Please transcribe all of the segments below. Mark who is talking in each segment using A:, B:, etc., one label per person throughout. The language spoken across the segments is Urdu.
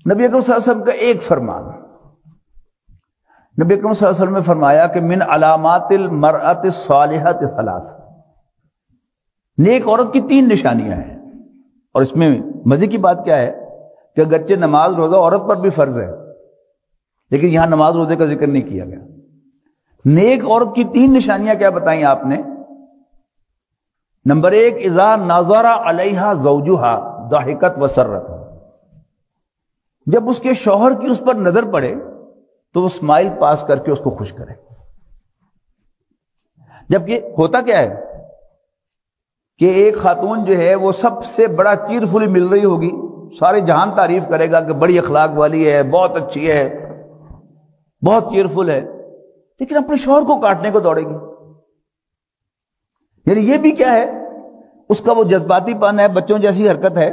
A: نبی اکرم صلی اللہ علیہ وسلم کا ایک فرمان، نبی اکرم صلی اللہ علیہ وسلم نے فرمایا کہ من علامات المرأۃ الصالحۃ ثلاث، نیک عورت کی 3 نشانیاں ہیں. اور اس میں مزے کی بات کیا ہے کہ اگرچہ نماز روزہ عورت پر بھی فرض ہے، لیکن یہاں نماز روزے کا ذکر نہیں کیا گیا. نیک عورت کی 3 نشانیاں کیا بتائیں آپ نے؟ نمبر 1، اذا نظر علیہا زوجہا ضحکت وسرت، جب اس کے شوہر کی اس پر نظر پڑے تو وہ اسمائل پاس کر کے اس کو خوش کرے. جبکہ ہوتا کیا ہے کہ ایک خاتون جو ہے وہ سب سے بڑا چیئرفلی مل رہی ہوگی، سارے جہان تعریف کرے گا کہ بڑی اخلاق والی ہے، بہت اچھی ہے، بہت چیئرفل ہے، لیکن اپنے شوہر کو کاٹنے کو دوڑے گی. یعنی یہ بھی کیا ہے، اس کا وہ جذباتی پن ہے، بچوں جیسی حرکت ہے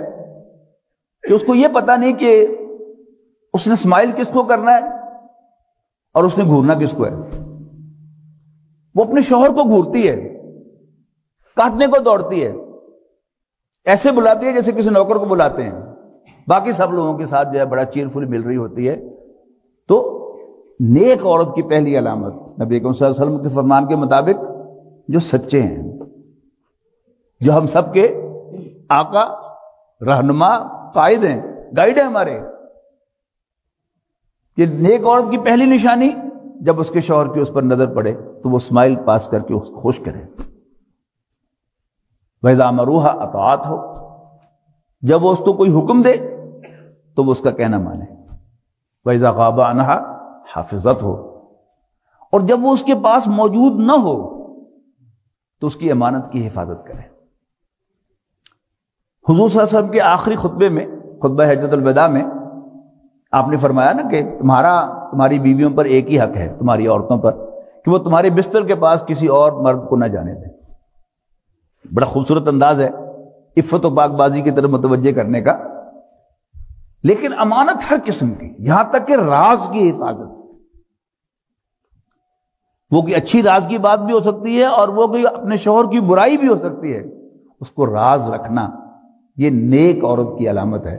A: کہ اس کو یہ پتا نہیں کہ اس نے اسمائل کس کو کرنا ہے اور اس نے گھورنا کس کو ہے. وہ اپنے شوہر کو گھورتی ہے، کاٹنے کو دوڑتی ہے، ایسے بلاتی ہے جیسے کسی نوکر کو بلاتے ہیں، باقی سب لوگوں کے ساتھ جو ہے بڑا چیئرفل مل رہی ہوتی ہے. تو نیک عورت کی پہلی علامت نبی اکرم صلی اللہ علیہ وسلم کے فرمان کے مطابق جو سچے ہیں، جو ہم سب کے آقا، رہنما، قائد ہیں، گائیڈ ہیں ہمارے، کہ نیک عورت کی پہلی نشانی جب اس کے شوہر کی اس پر نظر پڑے تو وہ اسمائل پاس کر کے اس کو خوش کرے. وَإِذَا أَمَرُوهَا أَطَاعَتْهُ، جب وہ اس کو کوئی حکم دے تو وہ اس کا کہنا مانے. وَإِذَا غَابَ عَنْهَا حَفِظَتْهُ، اور جب وہ اس کے پاس موجود نہ ہو تو اس کی امانت کی حفاظت کرے. حضور صلی اللہ علیہ وسلم کے آخری خطبے میں، خطبہ حجۃ الوداع میں، آپ نے فرمایا نا کہ تمہاری بیویوں پر ایک ہی حق ہے، تمہاری عورتوں پر، کہ وہ تمہارے بستر کے پاس کسی اور مرد کو نہ جانے دیں. بڑا خوبصورت انداز ہے عفت و پاک بازی کی طرف متوجہ کرنے کا. لیکن امانت ہر قسم کی، یہاں تک کہ راز کی حفاظت، وہ کوئی اچھی راز کی بات بھی ہو سکتی ہے اور وہ کوئی اپنے شوہر کی برائی بھی ہو سکتی ہے، اس کو راز رکھنا یہ نیک عورت کی علامت ہے.